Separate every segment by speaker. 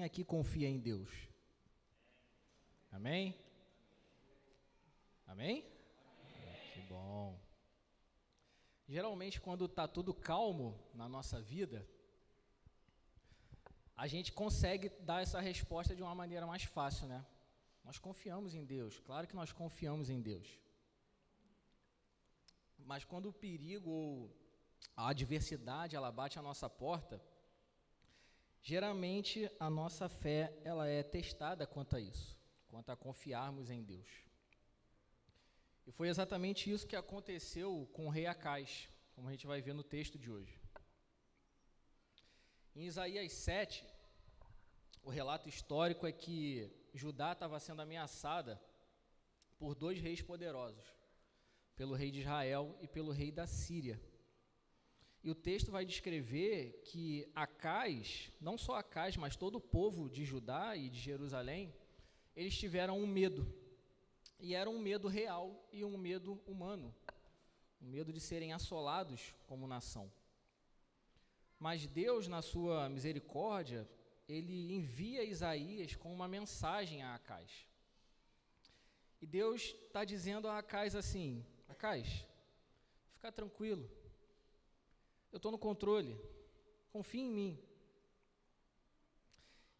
Speaker 1: Quem aqui confia em Deus? Amém? Amém? Que bom. Geralmente, quando está tudo calmo na nossa vida, a gente consegue dar essa resposta de uma maneira mais fácil, né? Nós confiamos em Deus, claro que nós confiamos em Deus. Mas quando o perigo ou a adversidade, ela bate à nossa porta, geralmente a nossa fé, ela é testada quanto a isso, quanto a confiarmos em Deus. E foi exatamente isso que aconteceu com o rei Acais, como a gente vai ver no texto de hoje. Em Isaías 7, o relato histórico é que Judá estava sendo ameaçada por dois reis poderosos, pelo rei de Israel e pelo rei da Síria. E o texto vai descrever que Acais, não só Acais, mas todo o povo de Judá e de Jerusalém, eles tiveram um medo. E era um medo real e um medo humano, um medo de serem assolados como nação. Mas Deus, na sua misericórdia, ele envia Isaías com uma mensagem a Acais. E Deus está dizendo a Acais assim: Acais, fica tranquilo, eu estou no controle, confia em mim.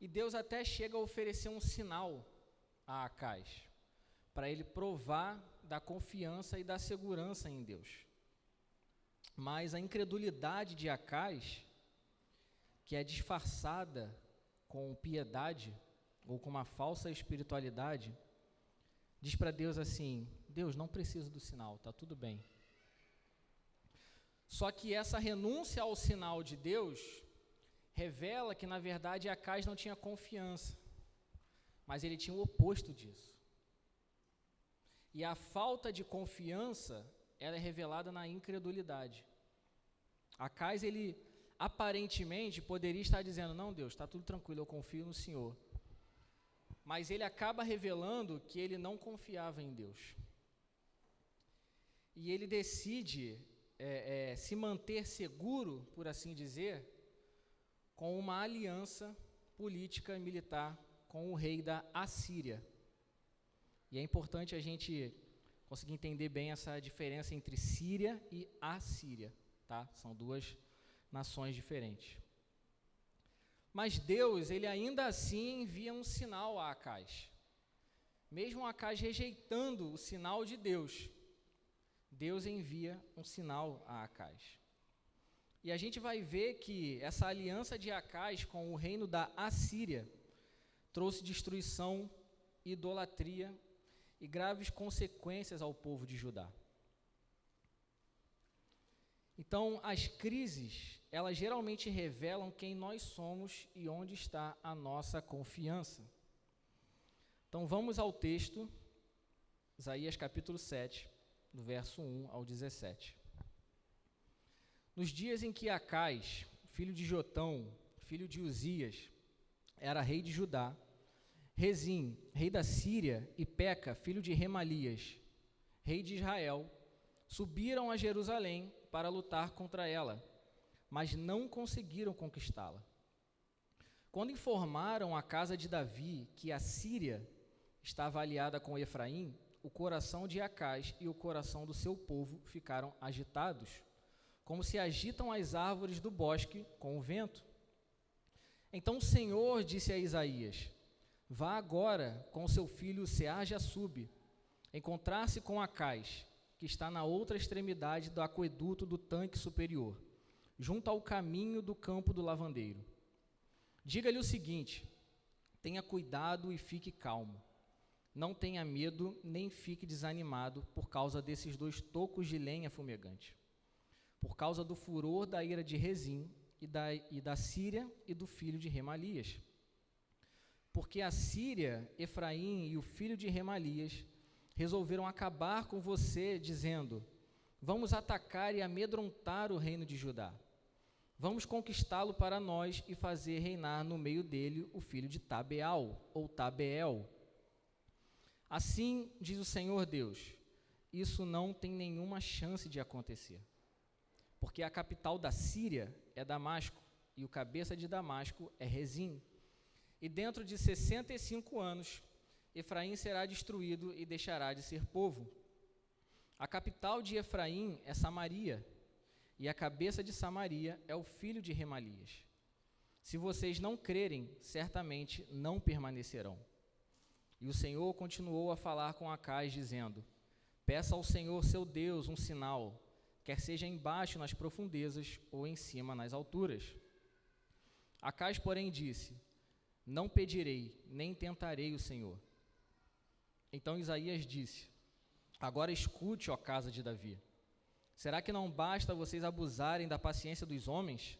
Speaker 1: E Deus até chega a oferecer um sinal a Acais, para ele provar da confiança e da segurança em Deus. Mas a incredulidade de Acais, que é disfarçada com piedade ou com uma falsa espiritualidade, diz para Deus assim: Deus, não preciso do sinal, está tudo bem. Só que essa renúncia ao sinal de Deus revela que, na verdade, Acais não tinha confiança, mas ele tinha o oposto disso. E a falta de confiança, ela é revelada na incredulidade. Acais, ele aparentemente poderia estar dizendo: não, Deus, está tudo tranquilo, eu confio no Senhor. Mas ele acaba revelando que ele não confiava em Deus. E ele decide se manter seguro, por assim dizer, com uma aliança política e militar com o rei da Assíria. E é importante a gente conseguir entender bem essa diferença entre Síria e Assíria, tá? São duas nações diferentes. Mas Deus, ele ainda assim envia um sinal a Acais. Mesmo Acais rejeitando o sinal de Deus, Deus envia um sinal a Acais. E a gente vai ver que essa aliança de Acais com o reino da Assíria trouxe destruição, idolatria e graves consequências ao povo de Judá. Então, as crises, elas geralmente revelam quem nós somos e onde está a nossa confiança. Então, vamos ao texto, Isaías capítulo 7, do verso 1 ao 17. Nos dias em que Acais, filho de Jotão, filho de Uzias, era rei de Judá, Rezim, rei da Síria, e Peca, filho de Remalias, rei de Israel, subiram a Jerusalém para lutar contra ela, mas não conseguiram conquistá-la. Quando informaram a casa de Davi que a Síria estava aliada com Efraim, o coração de Acais e o coração do seu povo ficaram agitados, como se agitam as árvores do bosque com o vento. Então o Senhor disse a Isaías: vá agora com seu filho Sear-Jasub, encontrar-se com Acais, que está na outra extremidade do aqueduto do tanque superior, junto ao caminho do campo do lavandeiro. Diga-lhe o seguinte: tenha cuidado e fique calmo. Não tenha medo, nem fique desanimado por causa desses 2 tocos de lenha fumegante, por causa do furor da ira de Rezim e da Síria e do filho de Remalias. Porque a Síria, Efraim e o filho de Remalias resolveram acabar com você, dizendo: vamos atacar e amedrontar o reino de Judá. Vamos conquistá-lo para nós e fazer reinar no meio dele o filho de Tabeal, ou Tabeel. Assim diz o Senhor Deus: isso não tem nenhuma chance de acontecer. Porque a capital da Síria é Damasco, e o cabeça de Damasco é Rezim. e dentro de 65 anos, Efraim será destruído e deixará de ser povo. A capital de Efraim é Samaria, e a cabeça de Samaria é o filho de Remalias. Se vocês não crerem, certamente não permanecerão. E o Senhor continuou a falar com Acais, dizendo: peça ao Senhor seu Deus um sinal, quer seja embaixo nas profundezas ou em cima nas alturas. Acais, porém, disse: não pedirei, nem tentarei o Senhor. Então Isaías disse: agora escute, ó casa de Davi. Será que não basta vocês abusarem da paciência dos homens?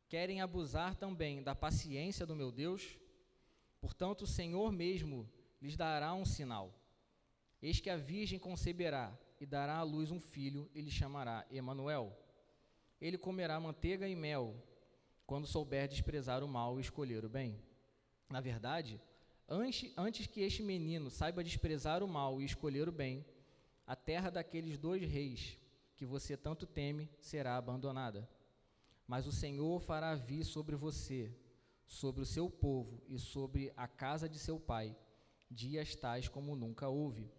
Speaker 1: Querem abusar também da paciência do meu Deus? Portanto, o Senhor mesmo lhes dará um sinal. Eis que a virgem conceberá e dará à luz um filho, e lhe chamará Emanuel. Ele comerá manteiga e mel, quando souber desprezar o mal e escolher o bem. Na verdade, antes que este menino saiba desprezar o mal e escolher o bem, a terra daqueles 2 reis, que você tanto teme, será abandonada. Mas o Senhor fará vir sobre você, sobre o seu povo e sobre a casa de seu pai, dias tais como nunca houve,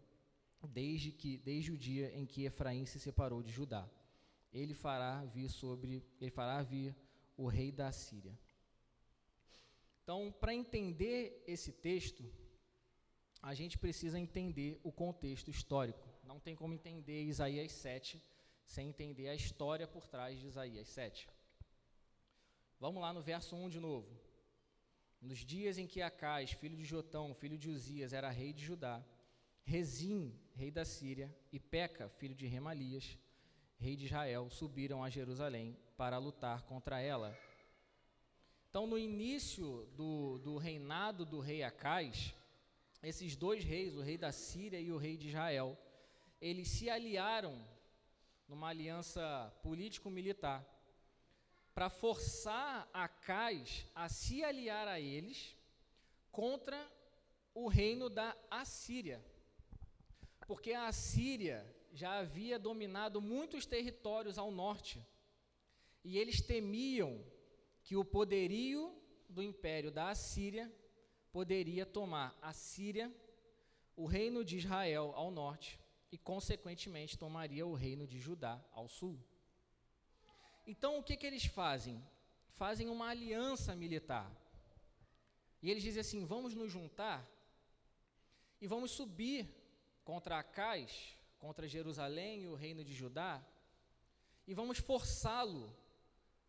Speaker 1: desde o dia em que Efraim se separou de Judá. Ele fará vir o rei da Assíria. Então, para entender esse texto, a gente precisa entender o contexto histórico. Não tem como entender Isaías 7 sem entender a história por trás de Isaías 7. Vamos lá no verso 1 de novo. Nos dias em que Acais, filho de Jotão, filho de Uzias, era rei de Judá, Rezim, rei da Síria, e Peca, filho de Remalias, rei de Israel, subiram a Jerusalém para lutar contra ela. Então, no início do reinado do rei Acais, esses 2 reis, o rei da Síria e o rei de Israel, eles se aliaram numa aliança político-militar para forçar Acais a se aliar a eles contra o reino da Assíria. Porque a Assíria já havia dominado muitos territórios ao norte, e eles temiam que o poderio do império da Assíria poderia tomar a Síria, o reino de Israel ao norte, e consequentemente tomaria o reino de Judá ao sul. Então o que eles fazem? Fazem uma aliança militar. E eles dizem assim: vamos nos juntar e vamos subir contra Acais, contra Jerusalém e o reino de Judá, e vamos forçá-lo,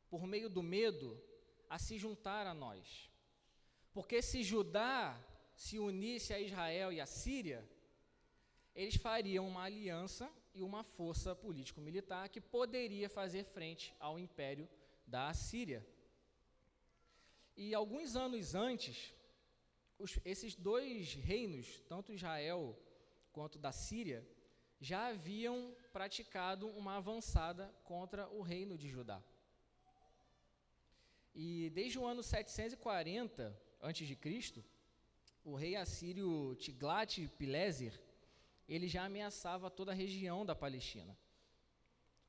Speaker 1: por meio do medo, a se juntar a nós. Porque se Judá se unisse a Israel e a Síria, eles fariam uma aliança e uma força político-militar que poderia fazer frente ao império da Assíria. E alguns anos antes, esses 2 reinos, tanto Israel quanto da Síria, já haviam praticado uma avançada contra o reino de Judá. E desde o ano 740 a.C., o rei assírio Tiglat-Pileser, ele já ameaçava toda a região da Palestina.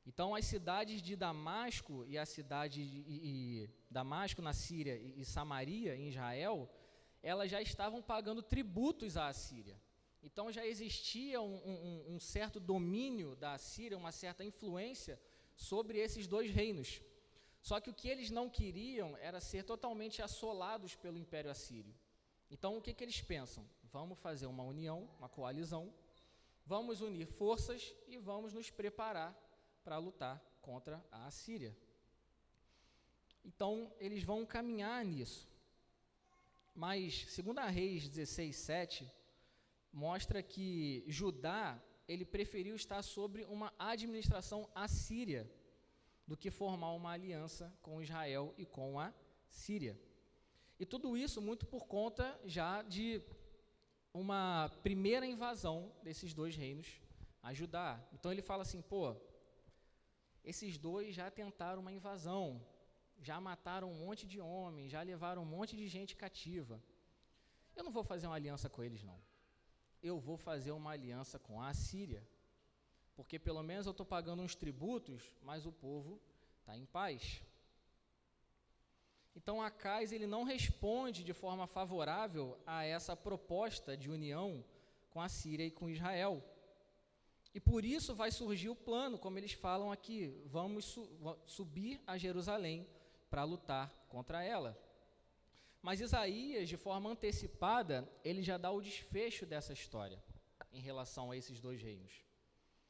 Speaker 1: Então, as cidades de Damasco e a cidade de Damasco na Síria e Samaria em Israel, elas já estavam pagando tributos à Assíria. Então, já existia um certo domínio da Assíria, uma certa influência sobre esses 2 reinos. Só que o que eles não queriam era ser totalmente assolados pelo Império Assírio. Então, o que eles pensam? Vamos fazer uma união, uma coalizão, vamos unir forças e vamos nos preparar para lutar contra a Assíria. Então, eles vão caminhar nisso. Mas, 2 Reis 16:7, mostra que Judá, ele preferiu estar sobre uma administração assíria do que formar uma aliança com Israel e com a Síria. E tudo isso muito por conta já de uma primeira invasão desses 2 reinos a Judá. Então ele fala assim: esses 2 já tentaram uma invasão, já mataram um monte de homens, já levaram um monte de gente cativa. Eu não vou fazer uma aliança com eles, não. Eu vou fazer uma aliança com a Assíria, porque pelo menos eu estou pagando uns tributos, mas o povo está em paz. Então Acais ele não responde de forma favorável a essa proposta de união com a Síria e com Israel. E por isso vai surgir o plano, como eles falam aqui, vamos subir a Jerusalém para lutar contra ela. Mas Isaías, de forma antecipada, ele já dá o desfecho dessa história em relação a esses dois reinos.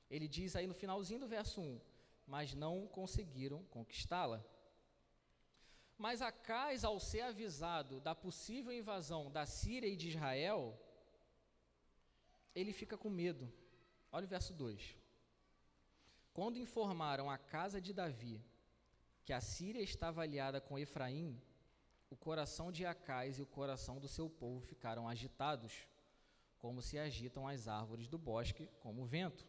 Speaker 1: Ele diz aí no finalzinho do verso 1, mas não conseguiram conquistá-la. Mas Acais, ao ser avisado da possível invasão da Síria e de Israel, ele fica com medo. Olha o verso 2. Quando informaram a casa de Davi que a Síria estava aliada com Efraim, o coração de Acais e o coração do seu povo ficaram agitados, como se agitam as árvores do bosque, como o vento.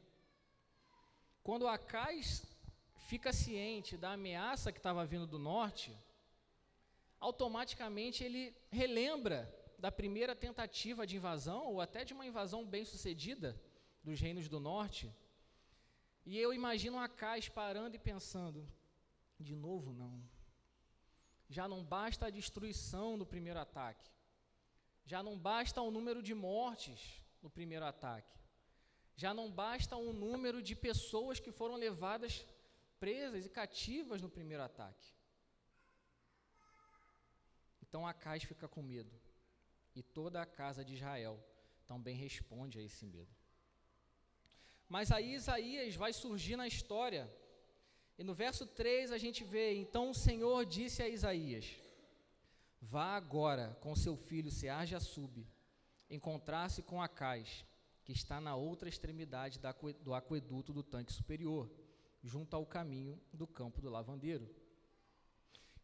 Speaker 1: Quando Acais fica ciente da ameaça que estava vindo do norte, automaticamente ele relembra da primeira tentativa de invasão, ou até de uma invasão bem-sucedida dos reinos do norte, e eu imagino Acais parando e pensando, de novo não. Já não basta a destruição do primeiro ataque, já não basta o número de mortes no primeiro ataque, já não basta o número de pessoas que foram levadas presas e cativas no primeiro ataque. Então Acais fica com medo, e toda a casa de Israel também responde a esse medo. Mas aí Isaías vai surgir na história, e no verso 3 a gente vê, então o Senhor disse a Isaías, vá agora com seu filho Sear-Jasub, encontrar-se com Acais, que está na outra extremidade do aqueduto do tanque superior, junto ao caminho do campo do lavandeiro.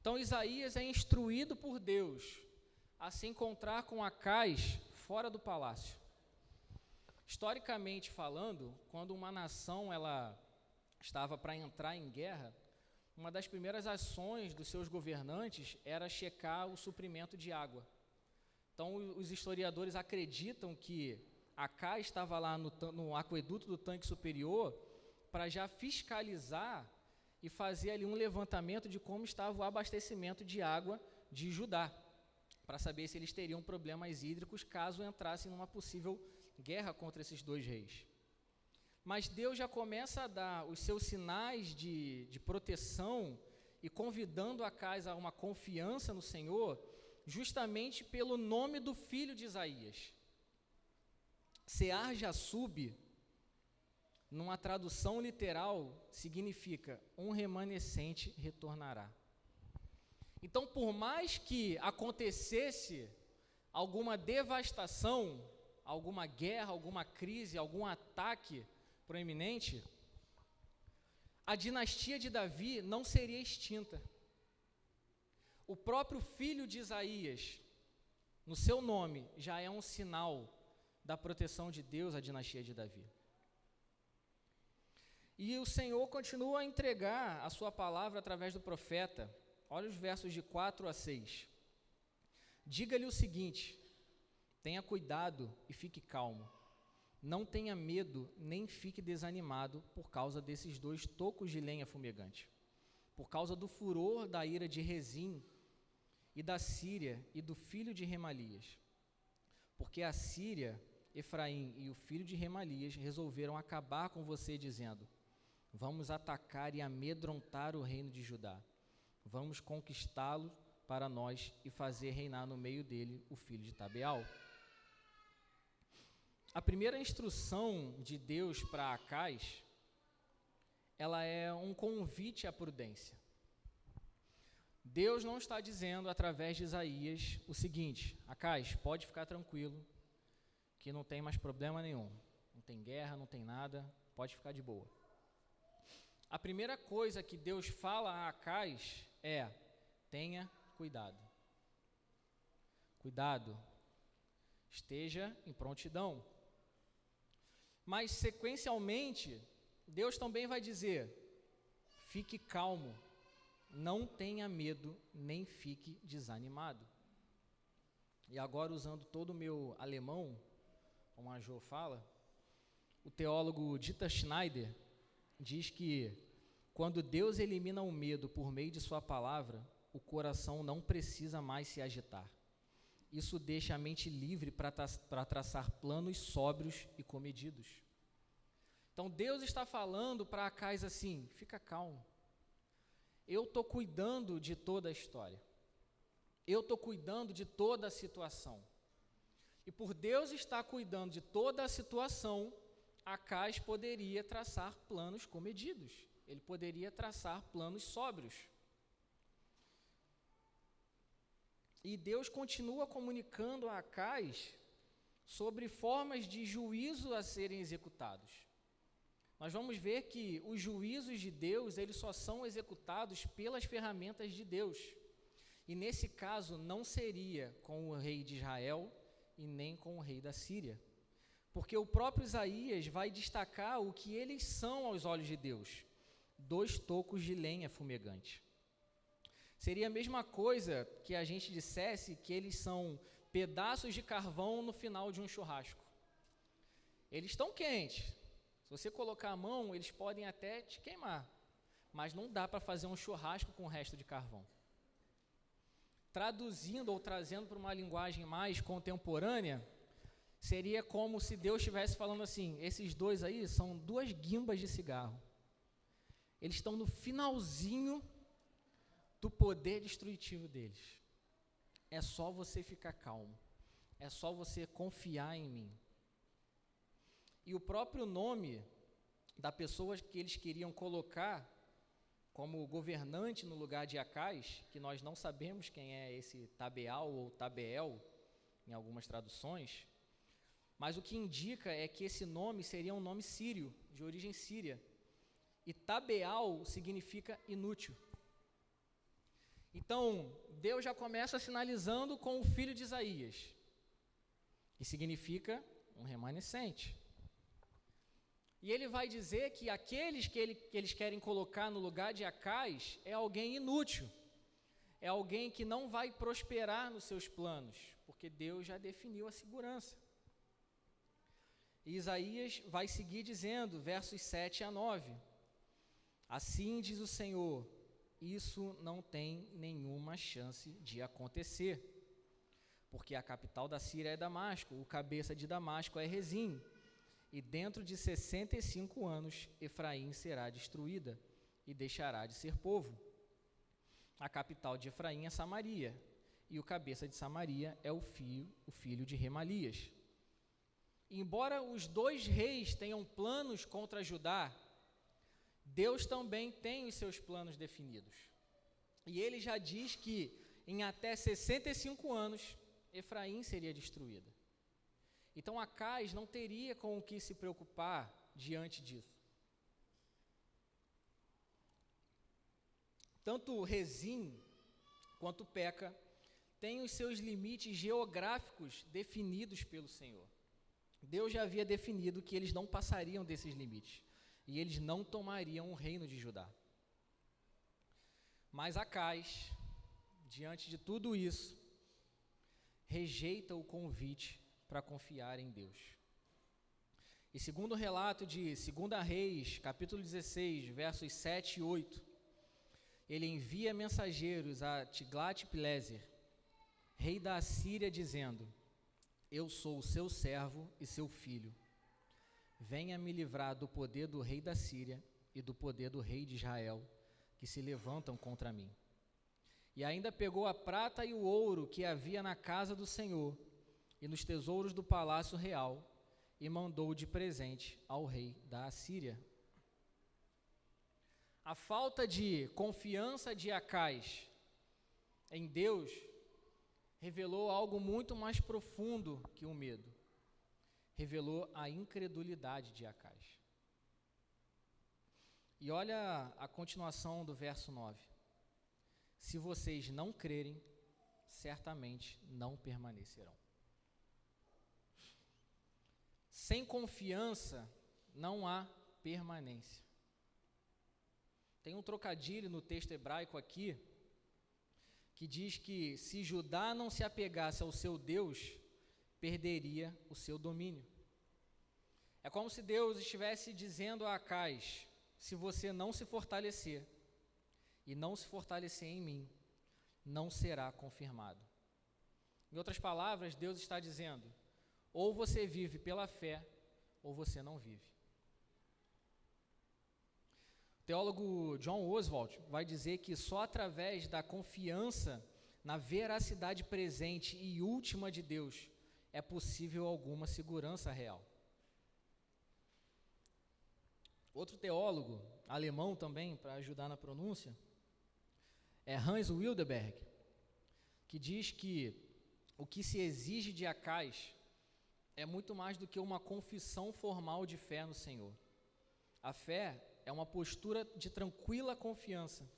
Speaker 1: Então Isaías é instruído por Deus a se encontrar com Acais fora do palácio. Historicamente falando, quando uma nação ela estava para entrar em guerra, uma das primeiras ações dos seus governantes era checar o suprimento de água. Então os historiadores acreditam que Acais estava lá no aqueduto do tanque superior para já fiscalizar e fazer ali um levantamento de como estava o abastecimento de água de Judá, para saber se eles teriam problemas hídricos caso entrassem numa possível guerra contra esses dois reis. Mas Deus já começa a dar os seus sinais de proteção e convidando Acais a uma confiança no Senhor, justamente pelo nome do filho de Isaías. Sear-Jasub, numa tradução literal, significa um remanescente retornará. Então, por mais que acontecesse alguma devastação, alguma guerra, alguma crise, algum ataque proeminente, a dinastia de Davi não seria extinta. O próprio filho de Isaías, no seu nome, já é um sinal da proteção de Deus à dinastia de Davi. E o Senhor continua a entregar a sua palavra através do profeta. Olha os versos de 4 a 6. Diga-lhe o seguinte, tenha cuidado e fique calmo. Não tenha medo, nem fique desanimado por causa desses 2 tocos de lenha fumegante. Por causa do furor da ira de Rezim e da Síria e do filho de Remalias. Porque a Síria, Efraim e o filho de Remalias resolveram acabar com você, dizendo, vamos atacar e amedrontar o reino de Judá. Vamos conquistá-lo para nós e fazer reinar no meio dele o filho de Tabeal. A primeira instrução de Deus para Acais, ela é um convite à prudência. Deus não está dizendo através de Isaías o seguinte, Acais, pode ficar tranquilo, que não tem mais problema nenhum. Não tem guerra, não tem nada, pode ficar de boa. A primeira coisa que Deus fala a Acais é, tenha cuidado. Cuidado, esteja em prontidão. Mas, sequencialmente, Deus também vai dizer, fique calmo, não tenha medo, nem fique desanimado. E agora, usando todo o meu alemão, como a Jo fala, o teólogo Dieter Schneider diz que, quando Deus elimina o medo por meio de sua palavra, o coração não precisa mais se agitar. Isso deixa a mente livre para traçar planos sóbrios e comedidos. Então Deus está falando para Acais assim: fica calmo. Eu estou cuidando de toda a história. Eu estou cuidando de toda a situação. E por Deus estar cuidando de toda a situação, Acais poderia traçar planos comedidos. Ele poderia traçar planos sóbrios. E Deus continua comunicando a Acais sobre formas de juízo a serem executados. Nós vamos ver que os juízos de Deus, eles só são executados pelas ferramentas de Deus. E nesse caso não seria com o rei de Israel e nem com o rei da Síria. Porque o próprio Isaías vai destacar o que eles são aos olhos de Deus: 2 tocos de lenha fumegante. Seria a mesma coisa que a gente dissesse que eles são pedaços de carvão no final de um churrasco. Eles estão quentes. Se você colocar a mão, eles podem até te queimar, mas não dá para fazer um churrasco com o resto de carvão. Traduzindo ou trazendo para uma linguagem mais contemporânea, seria como se Deus estivesse falando assim: esses 2 aí são 2 guimbas de cigarro. Eles estão no finalzinho do poder destrutivo deles. É só você ficar calmo. É só você confiar em mim. E o próprio nome da pessoa que eles queriam colocar como governante no lugar de Acais, que nós não sabemos quem é esse Tabeal ou Tabeel, em algumas traduções, mas o que indica é que esse nome seria um nome sírio, de origem síria. E Tabeal significa inútil. Então, Deus já começa sinalizando com o filho de Isaías, que significa um remanescente. E ele vai dizer que aqueles que eles querem colocar no lugar de Acais é alguém inútil, é alguém que não vai prosperar nos seus planos, porque Deus já definiu a segurança. E Isaías vai seguir dizendo, versos 7 a 9, assim diz o Senhor: isso não tem nenhuma chance de acontecer, porque a capital da Síria é Damasco, o cabeça de Damasco é Rezim, e dentro de 65 anos Efraim será destruída e deixará de ser povo. A capital de Efraim é Samaria, e o cabeça de Samaria é o filho de Remalias. Embora os 2 reis tenham planos contra Judá, Deus também tem os seus planos definidos. E ele já diz que em até 65 anos, Efraim seria destruída. Então Acais não teria com o que se preocupar diante disso. Tanto Rezim quanto Peca têm os seus limites geográficos definidos pelo Senhor. Deus já havia definido que eles não passariam desses limites. E eles não tomariam o reino de Judá. Mas Acais, diante de tudo isso, rejeita o convite para confiar em Deus. E segundo o relato de 2 Reis, capítulo 16, versos 7 e 8, ele envia mensageiros a Tiglat-Pileser, rei da Assíria, dizendo: eu sou o seu servo e seu filho. Venha me livrar do poder do rei da Síria e do poder do rei de Israel, que se levantam contra mim. E ainda pegou a prata e o ouro que havia na casa do Senhor e nos tesouros do palácio real e mandou de presente ao rei da Assíria. A falta de confiança de Acais em Deus revelou algo muito mais profundo que o medo. Revelou a incredulidade de Acais. E olha a continuação do verso 9. Se vocês não crerem, certamente não permanecerão. Sem confiança não há permanência. Tem um trocadilho no texto hebraico aqui, que diz que se Judá não se apegasse ao seu Deus, perderia o seu domínio. É como se Deus estivesse dizendo a Acais: se você não se fortalecer, e não se fortalecer em mim, não será confirmado. Em outras palavras, Deus está dizendo: ou você vive pela fé, ou você não vive. O teólogo John Oswalt vai dizer que só através da confiança na veracidade presente e última de Deus é possível alguma segurança real. Outro teólogo, alemão também, para ajudar na pronúncia, é Hans Wildenberg, que diz que o que se exige de Acais é muito mais do que uma confissão formal de fé no Senhor. A fé é uma postura de tranquila confiança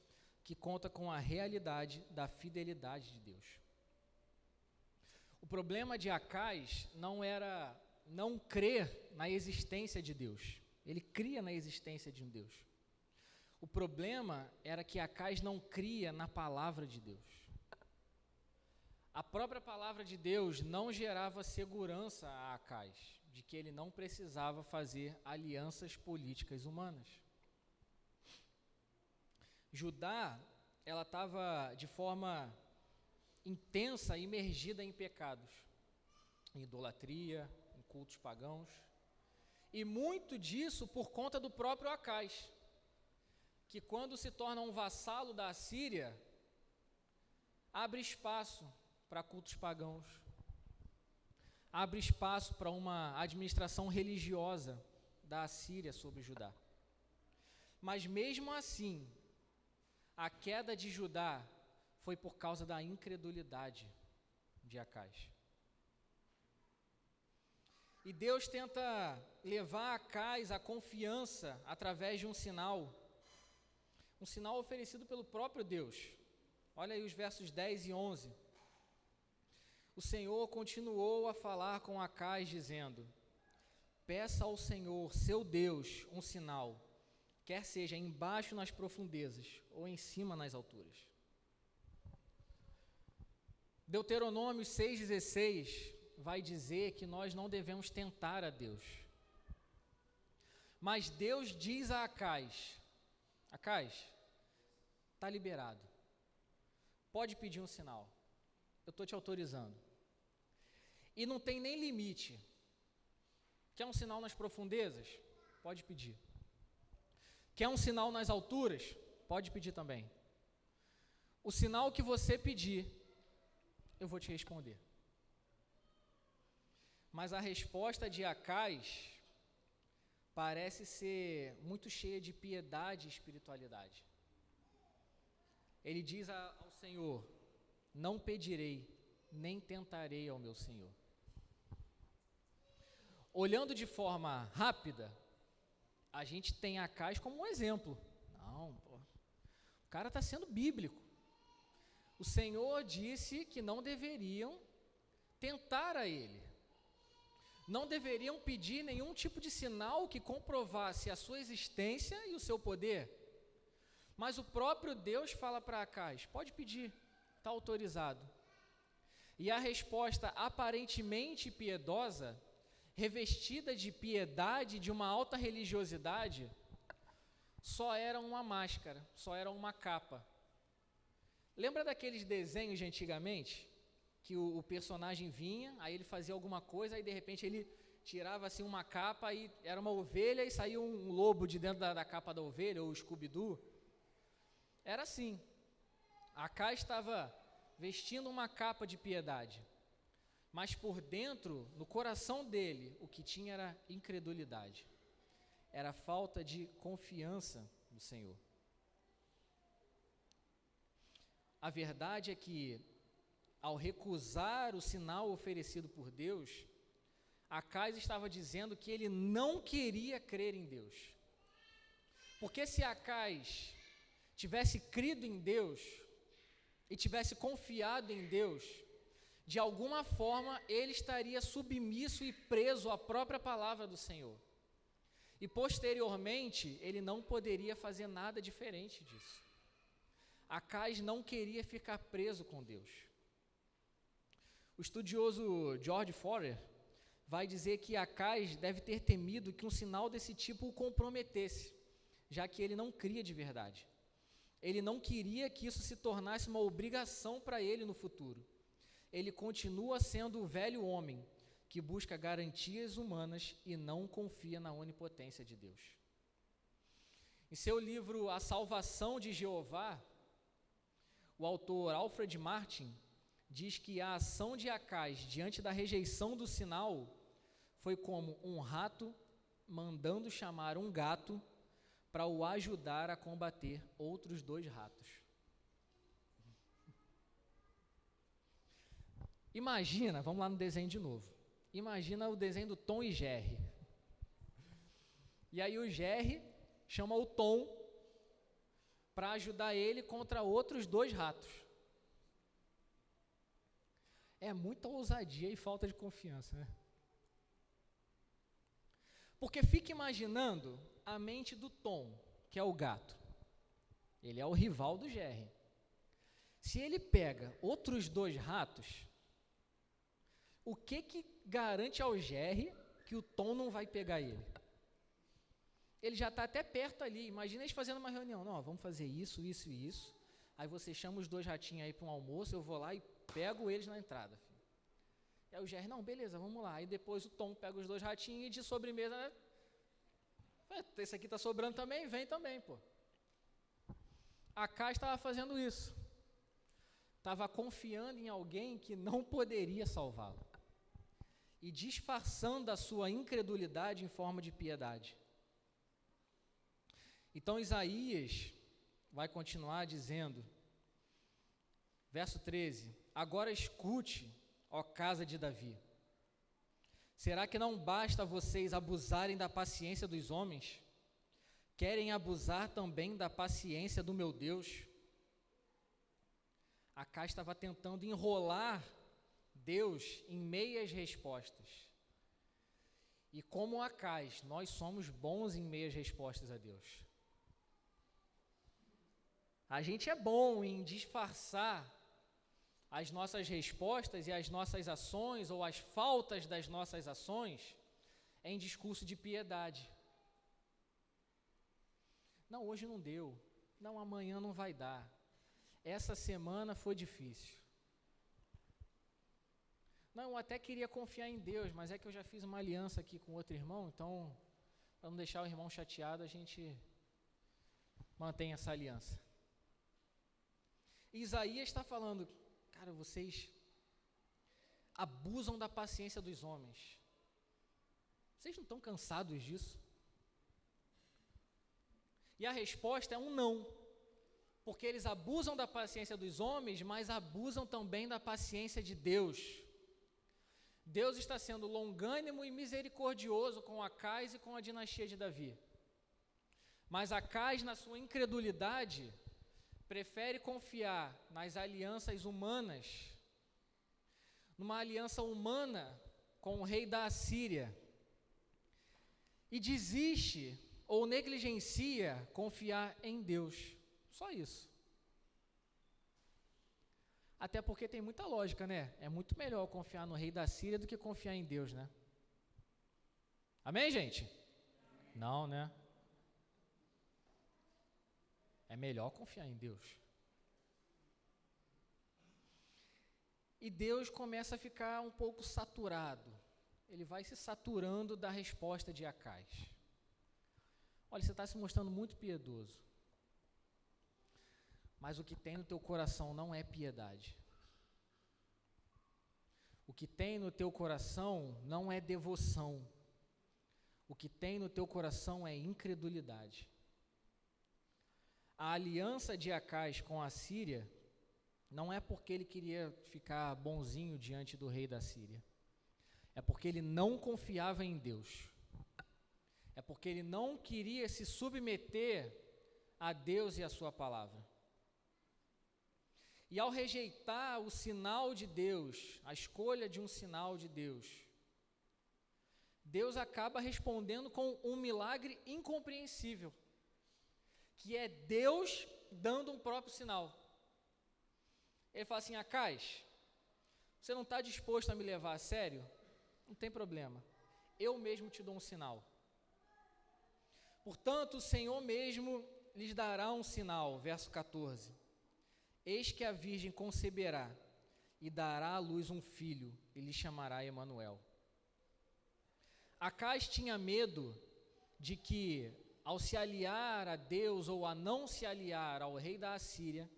Speaker 1: que conta com a realidade da fidelidade de Deus. O problema de Acais não era não crer na existência de Deus. Ele cria na existência de um Deus. O problema era que Acais não cria na palavra de Deus. A própria palavra de Deus não gerava segurança a Acais, de que ele não precisava fazer alianças políticas humanas. Judá, ela estava de forma intensa, imergida em pecados, em idolatria, em cultos pagãos, e muito disso por conta do próprio Acais, que quando se torna um vassalo da Assíria, abre espaço para cultos pagãos, abre espaço para uma administração religiosa da Assíria sobre Judá. Mas mesmo assim, a queda de Judá foi por causa da incredulidade de Acais. E Deus tenta levar Acais à confiança através de um sinal oferecido pelo próprio Deus. Olha aí os versos 10 e 11. O Senhor continuou a falar com Acais, dizendo: peça ao Senhor, seu Deus, um sinal, quer seja embaixo nas profundezas ou em cima nas alturas. Deuteronômio 6,16 vai dizer que nós não devemos tentar a Deus. Mas Deus diz a Acais: Acais, está liberado. Pode pedir um sinal. Eu estou te autorizando. E não tem nem limite. Quer um sinal nas profundezas? Pode pedir. Quer um sinal nas alturas? Pode pedir também. O sinal que você pedir, eu vou te responder. Mas a resposta de Acais parece ser muito cheia de piedade e espiritualidade. Ele diz ao Senhor: não pedirei, nem tentarei ao meu Senhor. Olhando de forma rápida, a gente tem Acais como um exemplo. Não, o cara está sendo bíblico. O Senhor disse que não deveriam tentar a ele. Não deveriam pedir nenhum tipo de sinal que comprovasse a sua existência e o seu poder. Mas o próprio Deus fala para Acais: pode pedir, está autorizado. E a resposta aparentemente piedosa, revestida de piedade, de uma alta religiosidade, só era uma máscara, só era uma capa. Lembra daqueles desenhos de antigamente? Que o personagem vinha, aí ele fazia alguma coisa, aí de repente ele tirava assim uma capa, e era uma ovelha e saía um lobo de dentro da capa da ovelha, ou o Scooby-Doo. Era assim. Acais estava vestindo uma capa de piedade, mas por dentro, no coração dele, o que tinha era incredulidade, era falta de confiança no Senhor. A verdade é que, ao recusar o sinal oferecido por Deus, Acais estava dizendo que ele não queria crer em Deus. Porque se Acais tivesse crido em Deus e tivesse confiado em Deus, de alguma forma ele estaria submisso e preso à própria palavra do Senhor. E posteriormente ele não poderia fazer nada diferente disso. Acais não queria ficar preso com Deus. O estudioso George Forer vai dizer que Acais deve ter temido que um sinal desse tipo o comprometesse, já que ele não cria de verdade. Ele não queria que isso se tornasse uma obrigação para ele no futuro. Ele continua sendo o velho homem que busca garantias humanas e não confia na onipotência de Deus. Em seu livro A Salvação de Jeová, o autor Alfred Martin diz que a ação de Acais diante da rejeição do sinal foi como um rato mandando chamar um gato para o ajudar a combater outros 2 ratos. Imagina, vamos lá no desenho de novo. Imagina o desenho do Tom e Jerry. E aí o Jerry chama o Tom para ajudar ele contra outros 2 ratos. É muita ousadia e falta de confiança, né? Porque fica imaginando a mente do Tom, que é o gato. Ele é o rival do Jerry. Se ele pega outros 2 ratos, o que garante ao Jerry que o Tom não vai pegar ele? Ele já está até perto ali. Imagina eles fazendo uma reunião. Não, vamos fazer isso, isso e isso. Aí você chama os 2 ratinhos aí para um almoço, eu vou lá e pego eles na entrada. Filho. E aí o Jerry, não, beleza, vamos lá. Aí depois o Tom pega os 2 ratinhos e de sobremesa, né? Esse aqui está sobrando também, vem também, pô. Acais estava fazendo isso. Estava confiando em alguém que não poderia salvá-lo. E disfarçando a sua incredulidade em forma de piedade. Então Isaías vai continuar dizendo, verso 13, agora escute, ó casa de Davi. Será que não basta vocês abusarem da paciência dos homens? Querem abusar também da paciência do meu Deus? Acais estava tentando enrolar Deus em meias respostas. E como Acais, nós somos bons em meias respostas a Deus. A gente é bom em disfarçar as nossas respostas e as nossas ações ou as faltas das nossas ações em discurso de piedade. Não, hoje não deu. Não, amanhã não vai dar. Essa semana foi difícil. Não, eu até queria confiar em Deus, mas é que eu já fiz uma aliança aqui com outro irmão, então, para não deixar o irmão chateado, a gente mantém essa aliança. Isaías está falando, cara, vocês abusam da paciência dos homens. Vocês não estão cansados disso? E a resposta é um não. Porque eles abusam da paciência dos homens, mas abusam também da paciência de Deus. Deus está sendo longânimo e misericordioso com Acais e com a dinastia de Davi. Mas Acais, na sua incredulidade, prefere confiar nas alianças humanas, numa aliança humana com o rei da Assíria, e desiste ou negligencia confiar em Deus. Só isso. Até porque tem muita lógica, né? É muito melhor confiar no rei da Síria do que confiar em Deus, né? Amém, gente? Não, né? É melhor confiar em Deus. E Deus começa a ficar um pouco saturado. Ele vai se saturando da resposta de Acais. Olha, você está se mostrando muito piedoso. Mas o que tem no teu coração não é piedade. O que tem no teu coração não é devoção. O que tem no teu coração é incredulidade. A aliança de Acais com a Síria não é porque ele queria ficar bonzinho diante do rei da Síria. É porque ele não confiava em Deus. É porque ele não queria se submeter a Deus e a sua palavra. E ao rejeitar o sinal de Deus, a escolha de um sinal de Deus, Deus acaba respondendo com um milagre incompreensível, que é Deus dando um próprio sinal. Ele fala assim: Acais, você não está disposto a me levar a sério? Não tem problema, eu mesmo te dou um sinal. Portanto, o Senhor mesmo lhes dará um sinal, verso 14. Eis que a virgem conceberá e dará à luz um filho, e lhe chamará Emanuel. Acais tinha medo de que, ao se aliar a Deus ou a não se aliar ao rei da Assíria,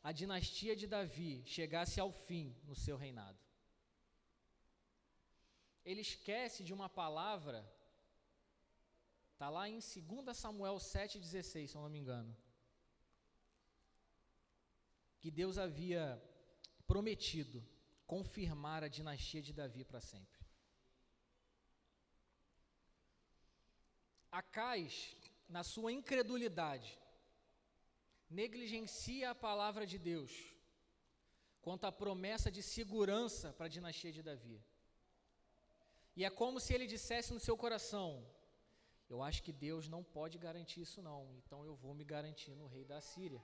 Speaker 1: a dinastia de Davi chegasse ao fim no seu reinado. Ele esquece de uma palavra, está lá em 2 Samuel 7,16, se eu não me engano, que Deus havia prometido confirmar a dinastia de Davi para sempre. Acais, na sua incredulidade, negligencia a palavra de Deus quanto à promessa de segurança para a dinastia de Davi. E é como se ele dissesse no seu coração: eu acho que Deus não pode garantir isso não, então eu vou me garantir no rei da Assíria.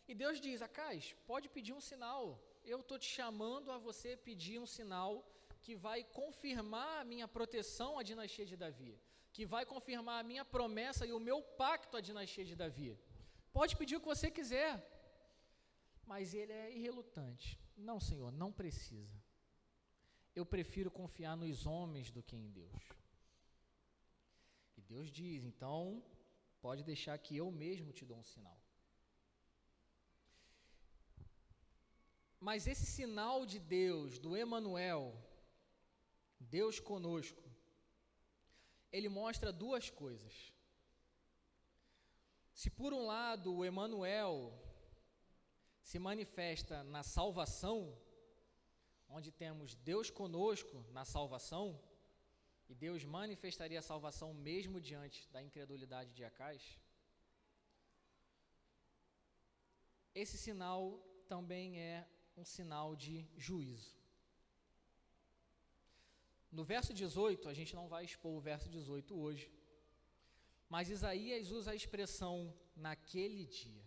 Speaker 1: E Deus diz: Acais, pode pedir um sinal, eu estou te chamando a você pedir um sinal que vai confirmar a minha proteção à dinastia de Davi, que vai confirmar a minha promessa e o meu pacto à dinastia de Davi. Pode pedir o que você quiser. Mas ele é irrelutante. Não, Senhor, não precisa. Eu prefiro confiar nos homens do que em Deus. E Deus diz: então, pode deixar que eu mesmo te dou um sinal. Mas esse sinal de Deus, do Emanuel, Deus conosco, ele mostra duas coisas. Se por um lado o Emanuel se manifesta na salvação, onde temos Deus conosco na salvação, e Deus manifestaria a salvação mesmo diante da incredulidade de Acais, esse sinal também é um sinal de juízo. No verso 18, a gente não vai expor o verso 18 hoje, mas Isaías usa a expressão naquele dia.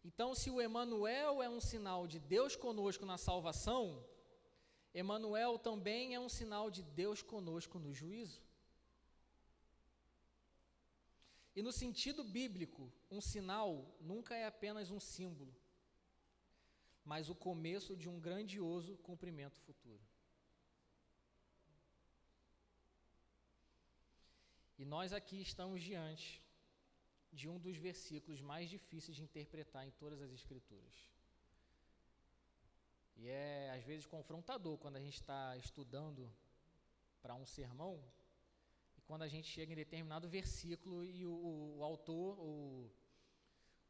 Speaker 1: Então, se o Emanuel é um sinal de Deus conosco na salvação, Emanuel também é um sinal de Deus conosco no juízo. E no sentido bíblico, um sinal nunca é apenas um símbolo, mas o começo de um grandioso cumprimento futuro. E nós aqui estamos diante de um dos versículos mais difíceis de interpretar em todas as Escrituras. E é, às vezes, confrontador quando a gente está estudando para um sermão, e quando a gente chega em determinado versículo e o autor, o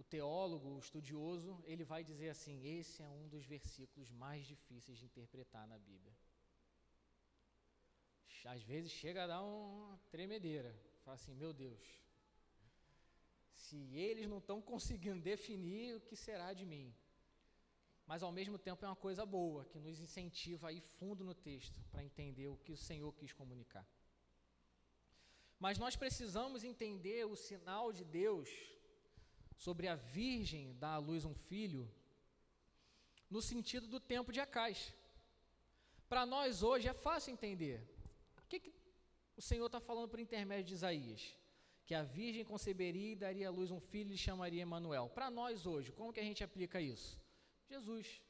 Speaker 1: teólogo, o estudioso, ele vai dizer assim: esse é um dos versículos mais difíceis de interpretar na Bíblia. Às vezes chega a dar uma tremedeira, fala assim: meu Deus, se eles não estão conseguindo definir, o que será de mim? Mas ao mesmo tempo é uma coisa boa, que nos incentiva a ir fundo no texto, para entender o que o Senhor quis comunicar. Mas nós precisamos entender o sinal de Deus sobre a virgem dar à luz um filho, no sentido do tempo de Acais. Para nós hoje é fácil entender. O que o Senhor está falando por intermédio de Isaías? Que a virgem conceberia e daria à luz um filho e lhe chamaria Emanuel. Para nós hoje, como que a gente aplica isso? Jesus.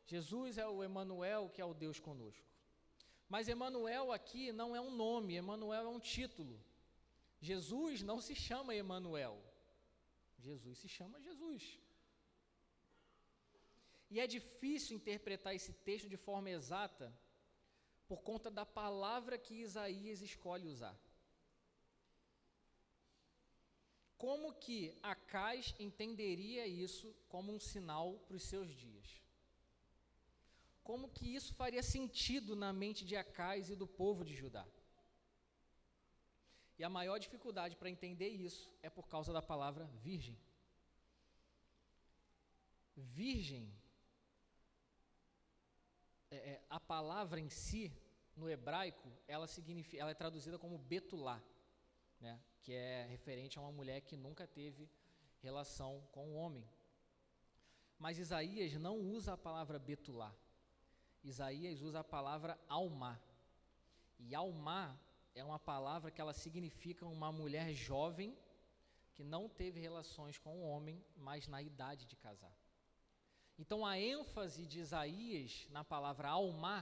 Speaker 1: Jesus é o Emanuel, que é o Deus conosco. Mas Emanuel aqui não é um nome, Emanuel é um título. Jesus não se chama Emanuel. Jesus se chama Jesus. E é difícil interpretar esse texto de forma exata por conta da palavra que Isaías escolhe usar. Como que Acais entenderia isso como um sinal para os seus dias? Como que isso faria sentido na mente de Acais e do povo de Judá? E a maior dificuldade para entender isso é por causa da palavra virgem. Virgem, a palavra em si, no hebraico, ela é traduzida como betulá, né? Que é referente a uma mulher que nunca teve relação com o homem. Mas Isaías não usa a palavra betulá. Isaías usa a palavra almá. E almá é uma palavra que ela significa uma mulher jovem que não teve relações com o homem, mas na idade de casar. Então, a ênfase de Isaías na palavra almá,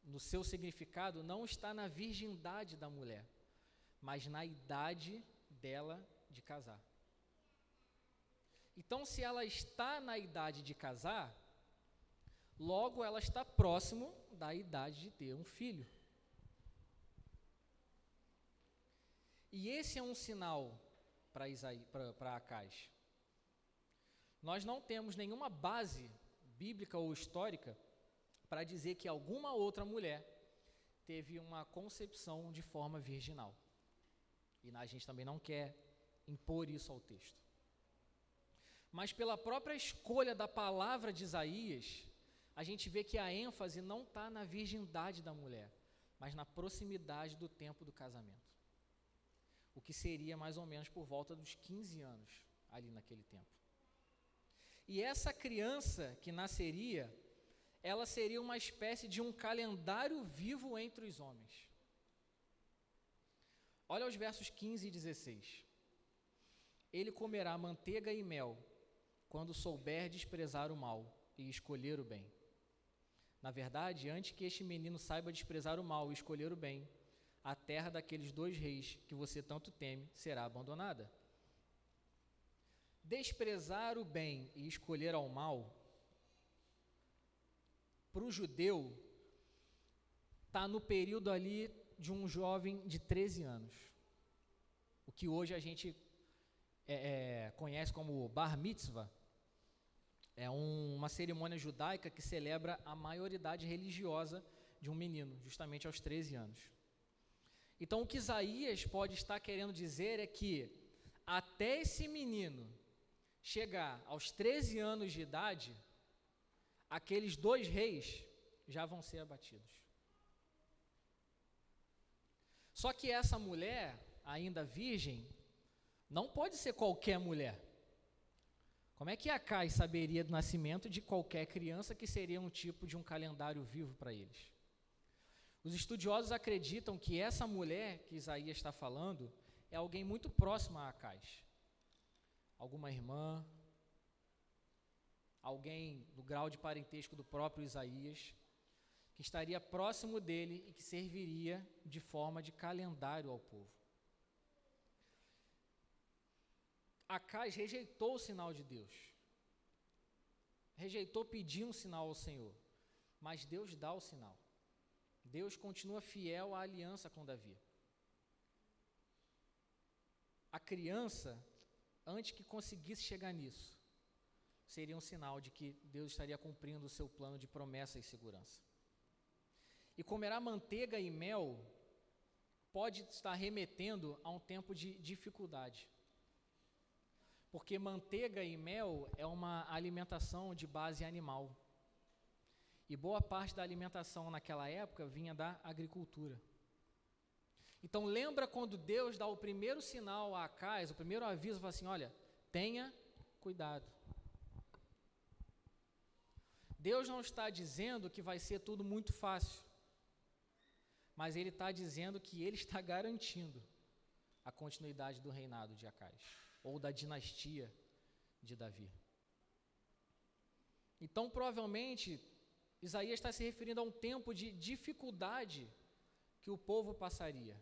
Speaker 1: no seu significado, não está na virgindade da mulher, mas na idade dela de casar. Então, se ela está na idade de casar, logo ela está próximo da idade de ter um filho. E esse é um sinal para Acais. Nós não temos nenhuma base bíblica ou histórica para dizer que alguma outra mulher teve uma concepção de forma virginal. E a gente também não quer impor isso ao texto. Mas pela própria escolha da palavra de Isaías, a gente vê que a ênfase não está na virgindade da mulher, mas na proximidade do tempo do casamento. O que seria mais ou menos por volta dos 15 anos, ali naquele tempo. E essa criança que nasceria, ela seria uma espécie de um calendário vivo entre os homens. Olha os versos 15 e 16. Ele comerá manteiga e mel, quando souber desprezar o mal e escolher o bem. Na verdade, antes que este menino saiba desprezar o mal e escolher o bem, a terra daqueles 2 reis que você tanto teme será abandonada. Desprezar o bem e escolher ao mal, para o judeu, está no período ali de um jovem de 13 anos. O que hoje a gente conhece como bar mitzvah. É uma cerimônia judaica que celebra a maioridade religiosa de um menino, justamente aos 13 anos. Então, o que Isaías pode estar querendo dizer é que, até esse menino chegar aos 13 anos de idade, aqueles 2 reis já vão ser abatidos. Só que essa mulher, ainda virgem, não pode ser qualquer mulher. Como é que Acais saberia do nascimento de qualquer criança que seria um tipo de um calendário vivo para eles? Os estudiosos acreditam que essa mulher que Isaías está falando é alguém muito próximo a Acais. Alguma irmã, alguém do grau de parentesco do próprio Isaías, que estaria próximo dele e que serviria de forma de calendário ao povo. Acais rejeitou o sinal de Deus, rejeitou pedir um sinal ao Senhor, mas Deus dá o sinal. Deus continua fiel à aliança com Davi. A criança, antes que conseguisse chegar nisso, seria um sinal de que Deus estaria cumprindo o seu plano de promessa e segurança. E comerá manteiga e mel pode estar remetendo a um tempo de dificuldade. Porque manteiga e mel é uma alimentação de base animal. E boa parte da alimentação naquela época vinha da agricultura. Então lembra quando Deus dá o primeiro sinal a Acais, o primeiro aviso, fala assim, olha, tenha cuidado. Deus não está dizendo que vai ser tudo muito fácil, mas Ele está dizendo que Ele está garantindo a continuidade do reinado de Acais, ou da dinastia de Davi. Então, provavelmente, Isaías está se referindo a um tempo de dificuldade que o povo passaria,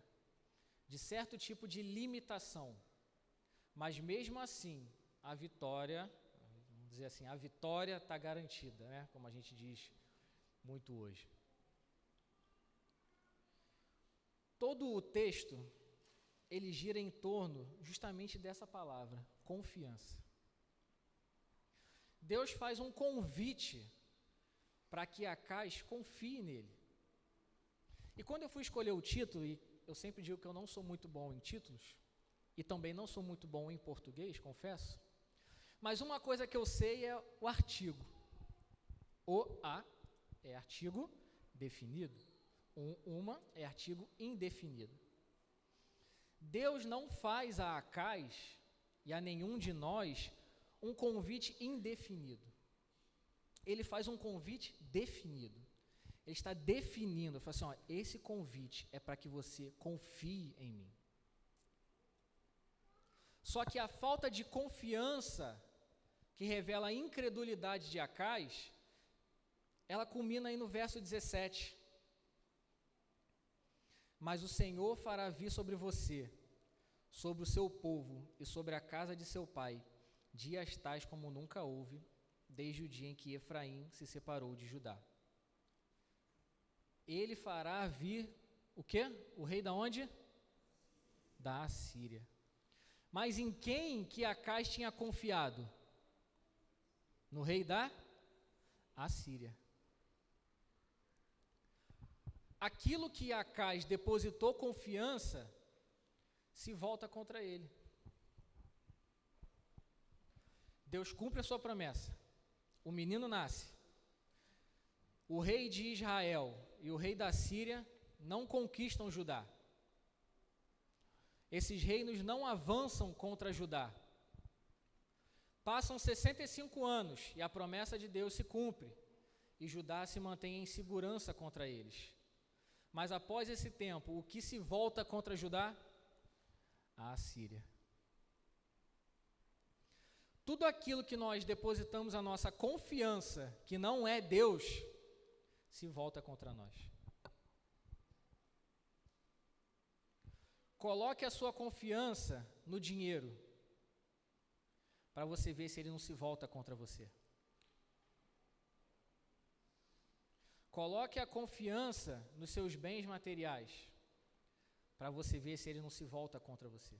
Speaker 1: de certo tipo de limitação, mas mesmo assim, a vitória, vamos dizer assim, a vitória está garantida, né? Como a gente diz muito hoje. Todo o texto, ele gira em torno justamente dessa palavra, confiança. Deus faz um convite para que Acais confie nele. E quando eu fui escolher o título, e eu sempre digo que eu não sou muito bom em títulos, e também não sou muito bom em português, confesso, mas uma coisa que eu sei é o artigo. O a é artigo definido, uma é artigo indefinido. Deus não faz a Acais e a nenhum de nós um convite indefinido. Ele faz um convite definido. Ele está definindo, ele fala assim, ó, esse convite é para que você confie em mim. Só que a falta de confiança, que revela a incredulidade de Acais, ela culmina aí no verso 17. Mas o Senhor fará vir sobre você, sobre o seu povo e sobre a casa de seu pai, dias tais como nunca houve, desde o dia em que Efraim se separou de Judá. Ele fará vir, o quê? O rei da onde? Da Assíria. Mas em quem que Acais tinha confiado? No rei da Assíria. Aquilo que Acais depositou confiança, se volta contra ele. Deus cumpre a sua promessa. O menino nasce. O rei de Israel e o rei da Síria não conquistam Judá. Esses reinos não avançam contra Judá. Passam 65 anos e a promessa de Deus se cumpre, e Judá se mantém em segurança contra eles. Mas após esse tempo, o que se volta contra Judá? A Assíria. Tudo aquilo que nós depositamos a nossa confiança, que não é Deus, se volta contra nós. Coloque a sua confiança no dinheiro, para você ver se ele não se volta contra você. Coloque a confiança nos seus bens materiais, para você ver se ele não se volta contra você.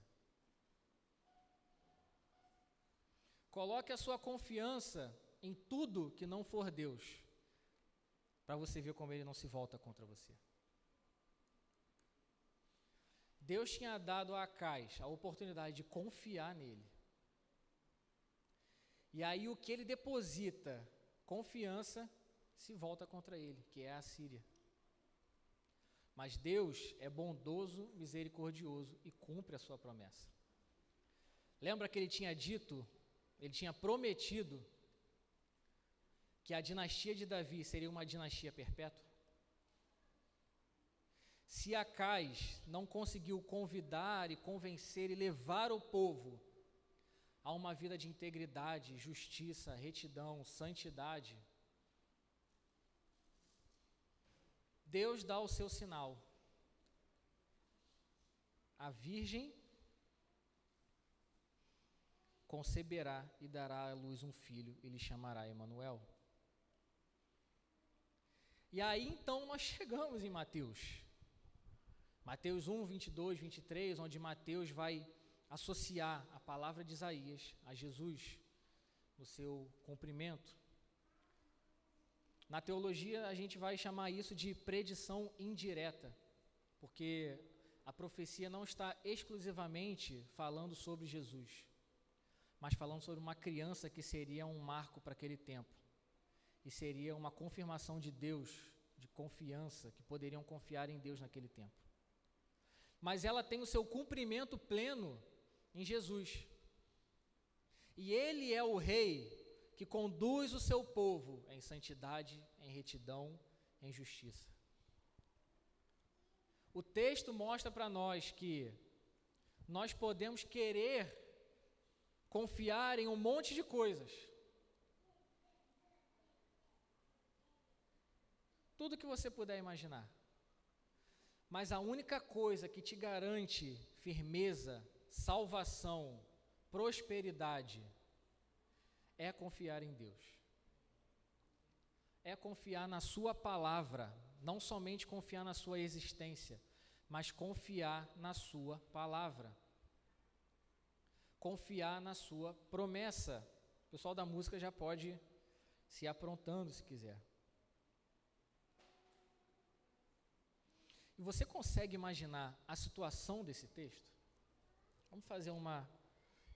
Speaker 1: Coloque a sua confiança em tudo que não for Deus, para você ver como ele não se volta contra você. Deus tinha dado a Acais a oportunidade de confiar nele. E aí o que ele deposita, confiança, se volta contra ele, que é a Síria. Mas Deus é bondoso, misericordioso e cumpre a sua promessa. Lembra que ele tinha dito, ele tinha prometido que a dinastia de Davi seria uma dinastia perpétua? Se Acais não conseguiu convidar e convencer e levar o povo a uma vida de integridade, justiça, retidão, santidade, Deus dá o seu sinal. A virgem conceberá e dará à luz um filho, e lhe chamará Emanuel. E aí então nós chegamos em Mateus. Mateus 1, 22, 23, onde Mateus vai associar a palavra de Isaías a Jesus no seu cumprimento. Na teologia a gente vai chamar isso de predição indireta, porque a profecia não está exclusivamente falando sobre Jesus, mas falando sobre uma criança que seria um marco para aquele tempo, e seria uma confirmação de Deus, de confiança, que poderiam confiar em Deus naquele tempo. Mas ela tem o seu cumprimento pleno em Jesus. E ele é o rei que conduz o seu povo em santidade, em retidão, em justiça. O texto mostra para nós que nós podemos querer confiar em um monte de coisas. Tudo que você puder imaginar. Mas a única coisa que te garante firmeza, salvação, prosperidade, é confiar em Deus. É confiar na sua palavra, não somente confiar na sua existência, mas confiar na sua palavra. Confiar na sua promessa. O pessoal da música já pode se aprontando se quiser. E você consegue imaginar a situação desse texto? Vamos fazer uma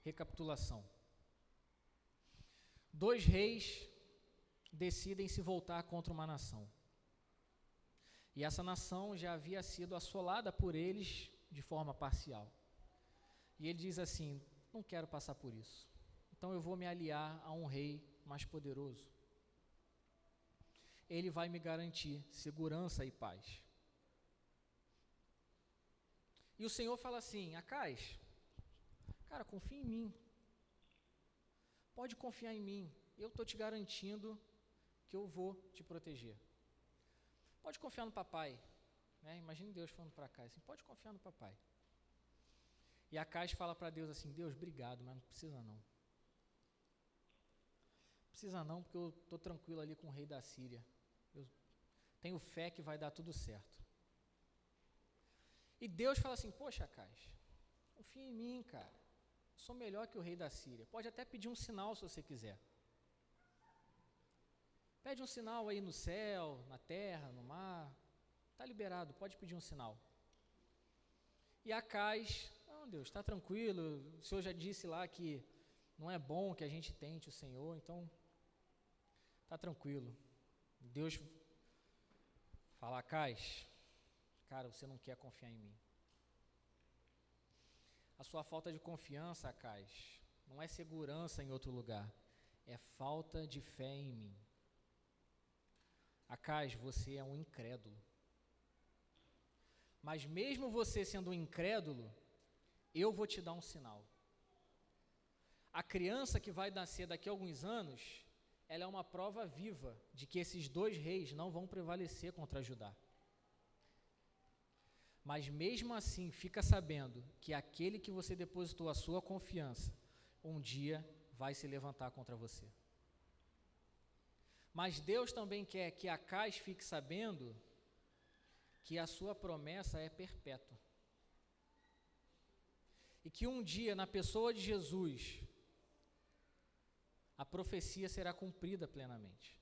Speaker 1: recapitulação. 2 reis decidem se voltar contra uma nação. E essa nação já havia sido assolada por eles de forma parcial. E ele diz assim: não quero passar por isso. Então eu vou me aliar a um rei mais poderoso. Ele vai me garantir segurança e paz. E o Senhor fala assim: Acais, cara, confia em mim. Pode confiar em mim. Eu estou te garantindo que eu vou te proteger. Pode confiar no papai. Né? Imagine Deus falando para Acais assim: pode confiar no papai. E Acais fala para Deus assim: Deus, obrigado, mas não precisa não. Precisa não, porque eu estou tranquilo ali com o rei da Síria. Eu tenho fé que vai dar tudo certo. E Deus fala assim: poxa, Acais, confia em mim, cara. Eu sou melhor que o rei da Síria. Pode até pedir um sinal se você quiser. Pede um sinal aí no céu, na terra, no mar. Está liberado, pode pedir um sinal. E Acais: não, Deus, está tranquilo. O Senhor já disse lá que não é bom que a gente tente o Senhor, então está tranquilo. Deus fala: Acais, cara, você não quer confiar em mim. A sua falta de confiança, Acais, não é segurança em outro lugar, é falta de fé em mim. Acais, você é um incrédulo. Mas mesmo você sendo um incrédulo, eu vou te dar um sinal. A criança que vai nascer daqui a alguns anos, ela é uma prova viva de que esses dois reis não vão prevalecer contra Judá. Mas mesmo assim, fica sabendo que aquele que você depositou a sua confiança, um dia vai se levantar contra você. Mas Deus também quer que Acais fique sabendo que a sua promessa é perpétua. E que um dia, na pessoa de Jesus, a profecia será cumprida plenamente.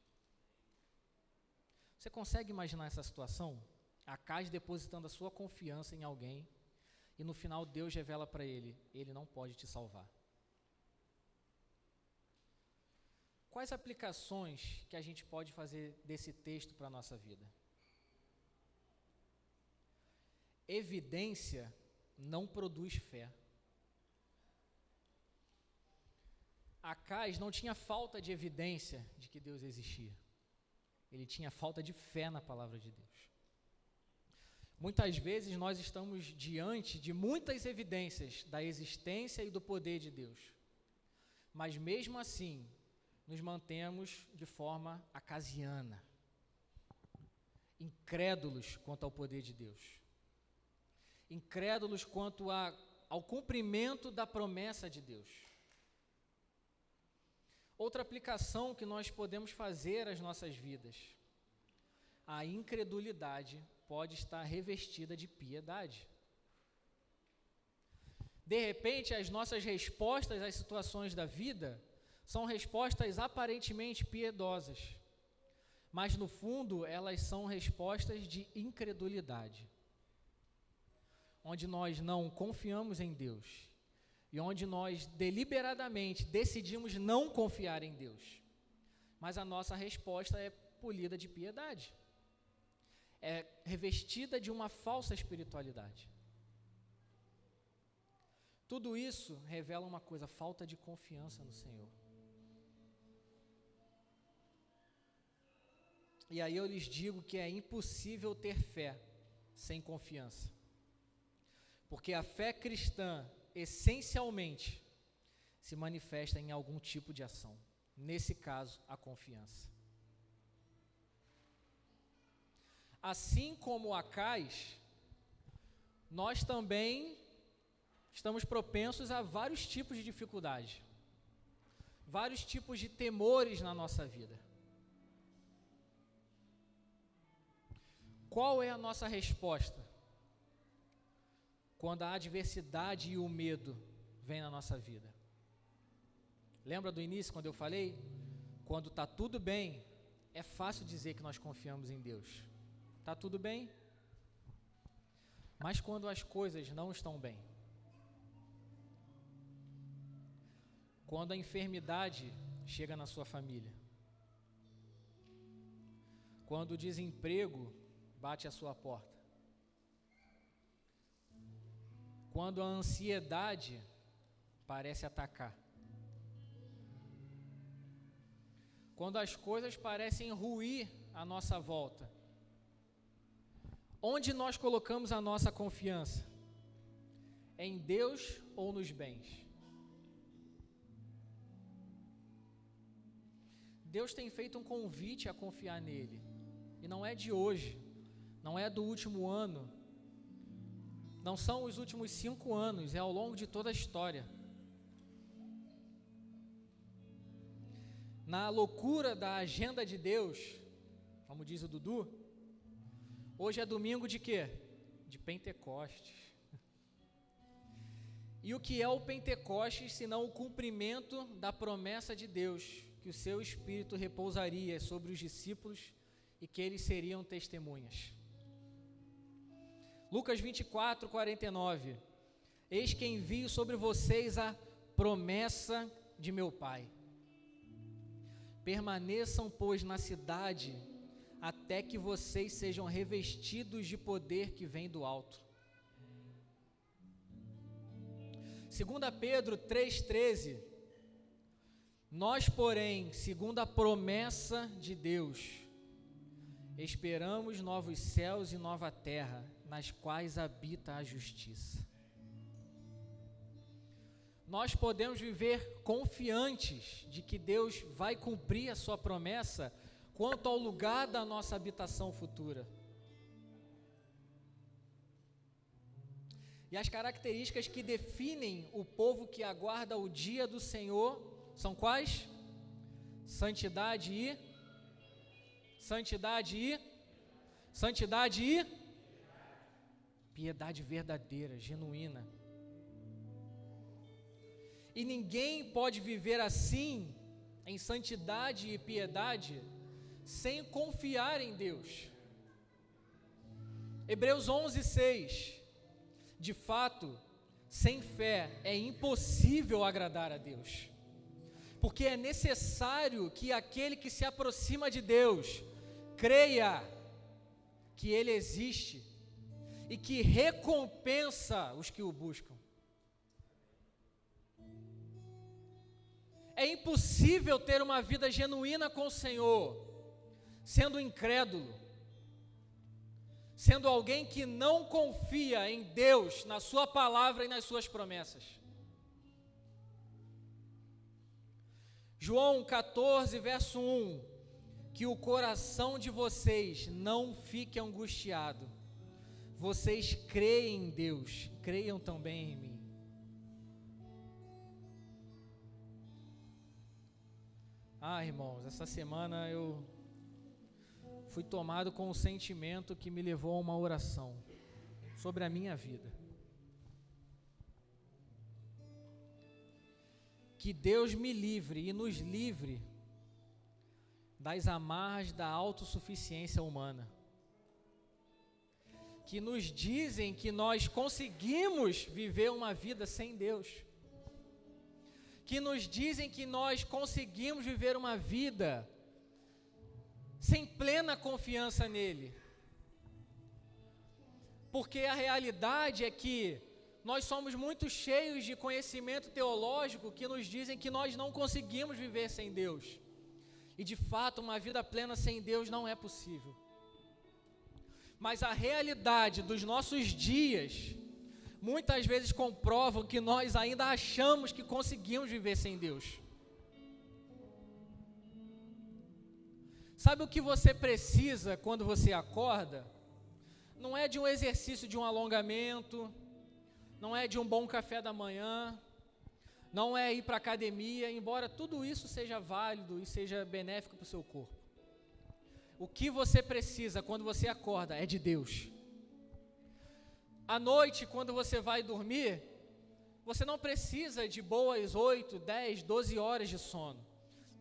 Speaker 1: Você consegue imaginar essa situação? Acais depositando a sua confiança em alguém e no final Deus revela para ele: ele não pode te salvar. Quais aplicações que a gente pode fazer desse texto para a nossa vida? Evidência não produz fé. Acais não tinha falta de evidência de que Deus existia. Ele tinha falta de fé na palavra de Deus. Muitas vezes nós estamos diante de muitas evidências da existência e do poder de Deus. Mas mesmo assim, nos mantemos de forma acasiana, incrédulos quanto ao poder de Deus, incrédulos quanto ao cumprimento da promessa de Deus. Outra aplicação que nós podemos fazer às nossas vidas: a incredulidade pode estar revestida de piedade. De repente, as nossas respostas às situações da vida são respostas aparentemente piedosas, mas no fundo elas são respostas de incredulidade, onde nós não confiamos em Deus e onde nós deliberadamente decidimos não confiar em Deus, mas a nossa resposta é polida de piedade, é revestida de uma falsa espiritualidade. Tudo isso revela uma coisa: falta de confiança no Senhor. E aí eu lhes digo que é impossível ter fé sem confiança, porque a fé cristã, essencialmente, se manifesta em algum tipo de ação, nesse caso, a confiança. Assim como Acais, nós também estamos propensos a vários tipos de dificuldade, vários tipos de temores na nossa vida. Qual é a nossa resposta quando a adversidade e o medo vêm na nossa vida? Lembra do início, quando eu falei? Quando está tudo bem, é fácil dizer que nós confiamos em Deus. Está tudo bem? Mas quando as coisas não estão bem, quando a enfermidade chega na sua família, quando o desemprego bate à sua porta, quando a ansiedade parece atacar, quando as coisas parecem ruir à nossa volta, onde nós colocamos a nossa confiança? Em Deus ou nos bens? Deus tem feito um convite a confiar nele, e não é de hoje, não é do último ano, não são os últimos 5 anos, é ao longo de toda a história. Na loucura da agenda de Deus, como diz o Dudu, hoje é domingo de quê? De Pentecostes. E o que é o Pentecostes, senão o cumprimento da promessa de Deus, que o seu Espírito repousaria sobre os discípulos e que eles seriam testemunhas. Lucas 24, 49. Eis que envio sobre vocês a promessa de meu Pai. Permaneçam, pois, na cidade, até que vocês sejam revestidos de poder que vem do alto. 2 Pedro 3,13. Nós, porém, segundo a promessa de Deus, esperamos novos céus e nova terra, nas quais habita a justiça. Nós podemos viver confiantes de que Deus vai cumprir a sua promessa quanto ao lugar da nossa habitação futura. E as características que definem o povo que aguarda o dia do Senhor são quais? Santidade e piedade verdadeira, genuína. E ninguém pode viver assim, em santidade e piedade, sem confiar em Deus. Hebreus 11:6. De fato, sem fé é impossível agradar a Deus, porque é necessário que aquele que se aproxima de Deus creia que Ele existe e que recompensa os que o buscam. É impossível ter uma vida genuína com o Senhor, sendo incrédulo, sendo alguém que não confia em Deus, na sua palavra e nas suas promessas. João 14, verso 1, que o coração de vocês não fique angustiado. Vocês creem em Deus, creiam também em mim. Irmãos, essa semana eu fui tomado com um sentimento que me levou a uma oração sobre a minha vida. Que Deus me livre e nos livre das amarras da autossuficiência humana, que nos dizem que nós conseguimos viver uma vida sem Deus, que nos dizem que nós conseguimos viver uma vida sem plena confiança nele, porque a realidade é que nós somos muito cheios de conhecimento teológico que nos dizem que nós não conseguimos viver sem Deus, e de fato uma vida plena sem Deus não é possível. Mas a realidade dos nossos dias muitas vezes comprovam que nós ainda achamos que conseguimos viver sem Deus. Sabe o que você precisa quando você acorda? Não é de um exercício de um alongamento, não é de um bom café da manhã, não é ir para a academia, embora tudo isso seja válido e seja benéfico para o seu corpo. O que você precisa quando você acorda é de Deus. À noite, quando você vai dormir, você não precisa de boas 8, 10, 12 horas de sono.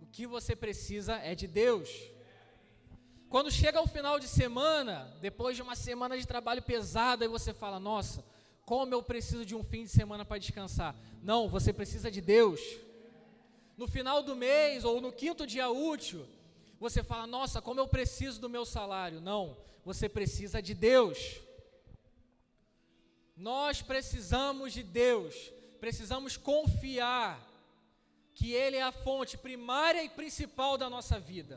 Speaker 1: O que você precisa é de Deus. Quando chega ao final de semana, depois de uma semana de trabalho pesado, aí você fala, nossa, como eu preciso de um fim de semana para descansar. Não, você precisa de Deus. No final do mês ou no 5º dia útil, você fala, nossa, como eu preciso do meu salário. Não, você precisa de Deus. Nós precisamos de Deus, precisamos confiar que Ele é a fonte primária e principal da nossa vida.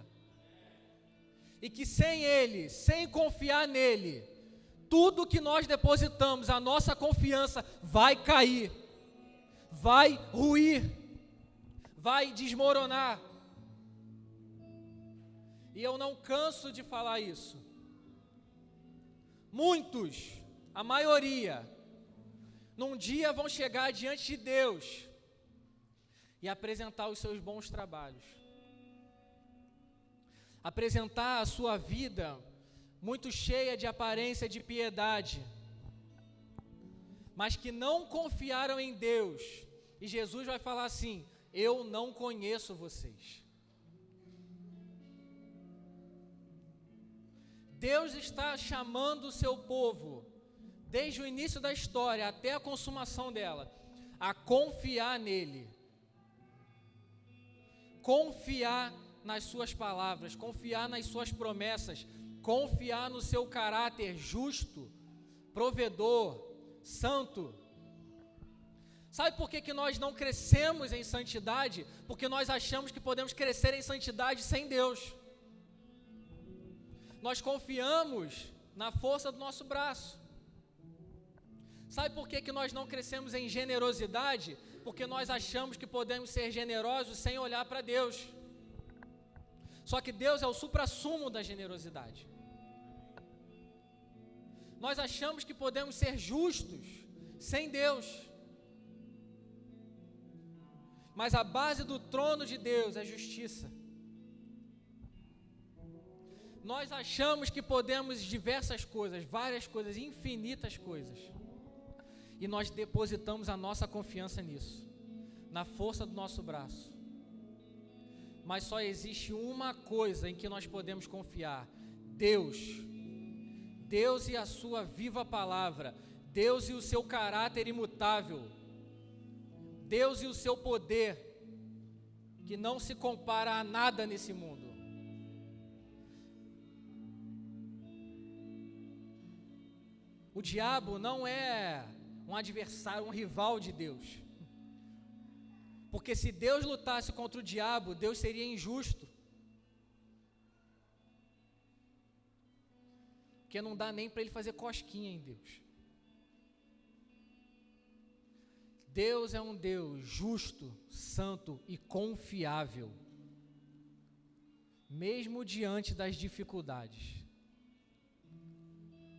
Speaker 1: E que sem Ele, sem confiar nele, tudo que nós depositamos, a nossa confiança vai cair, vai ruir, vai desmoronar. E eu não canso de falar isso. Muitos, a maioria, num dia vão chegar diante de Deus e apresentar os seus bons trabalhos. Apresentar a sua vida muito cheia de aparência de piedade, mas que não confiaram em Deus. E Jesus vai falar assim: eu não conheço vocês. Deus está chamando o seu povo, desde o início da história até a consumação dela, a confiar nele. Confiar nas suas palavras, confiar nas suas promessas, confiar no seu caráter justo, provedor, santo. Sabe por que nós não crescemos em santidade? Porque nós achamos que podemos crescer em santidade sem Deus. Nós confiamos na força do nosso braço. Sabe por que nós não crescemos em generosidade? Porque nós achamos que podemos ser generosos sem olhar para Deus. Só que Deus é o suprassumo da generosidade. Nós achamos que podemos ser justos sem Deus. Mas a base do trono de Deus é justiça. Nós achamos que podemos diversas coisas, várias coisas, infinitas coisas. E nós depositamos a nossa confiança nisso, na força do nosso braço. Mas só existe uma coisa em que nós podemos confiar: Deus. Deus e a sua viva palavra, Deus e o seu caráter imutável, Deus e o seu poder, que não se compara a nada nesse mundo. O diabo não é um adversário, um rival de Deus. Porque se Deus lutasse contra o diabo, Deus seria injusto. Porque não dá nem para ele fazer cosquinha em Deus. Deus é um Deus justo, santo e confiável, mesmo diante das dificuldades.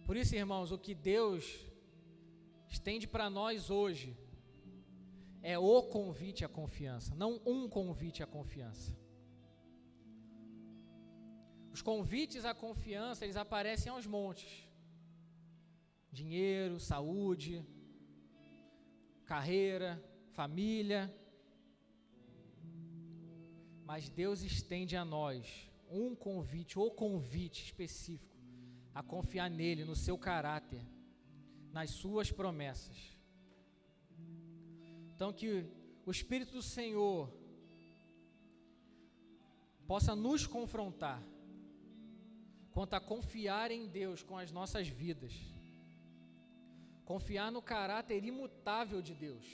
Speaker 1: Por isso, irmãos, o que Deus estende para nós hoje é o convite à confiança, não um convite à confiança. Os convites à confiança, eles aparecem aos montes. Dinheiro, saúde, carreira, família. Mas Deus estende a nós um convite, o convite específico, a confiar nele, no seu caráter, nas suas promessas. Então que o Espírito do Senhor possa nos confrontar quanto a confiar em Deus com as nossas vidas, confiar no caráter imutável de Deus.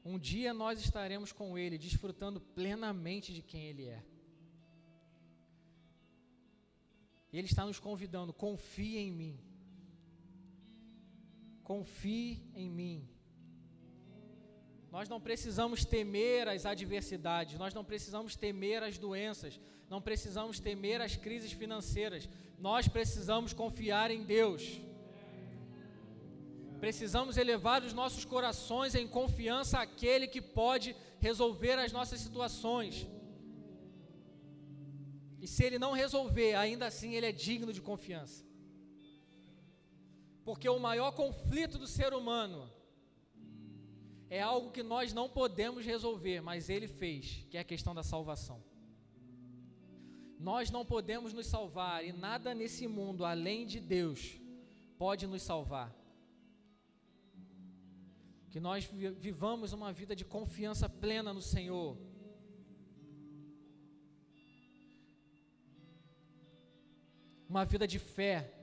Speaker 1: Um dia nós estaremos com Ele, desfrutando plenamente de quem Ele é. Ele está nos convidando: confie em mim. Confie em mim. Nós não precisamos temer as adversidades, nós não precisamos temer as doenças, não precisamos temer as crises financeiras. Nós precisamos confiar em Deus. Precisamos elevar os nossos corações em confiança àquele que pode resolver as nossas situações. E se Ele não resolver, ainda assim Ele é digno de confiança. Porque o maior conflito do ser humano é algo que nós não podemos resolver, mas Ele fez, que é a questão da salvação. Nós não podemos nos salvar e nada nesse mundo, além de Deus, pode nos salvar. Que nós vivamos uma vida de confiança plena no Senhor. Uma vida de fé,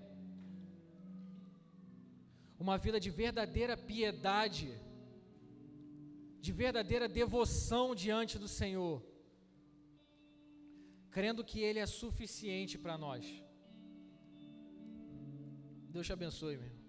Speaker 1: uma vida de verdadeira piedade, de verdadeira devoção diante do Senhor, crendo que Ele é suficiente para nós. Deus te abençoe, meu irmão.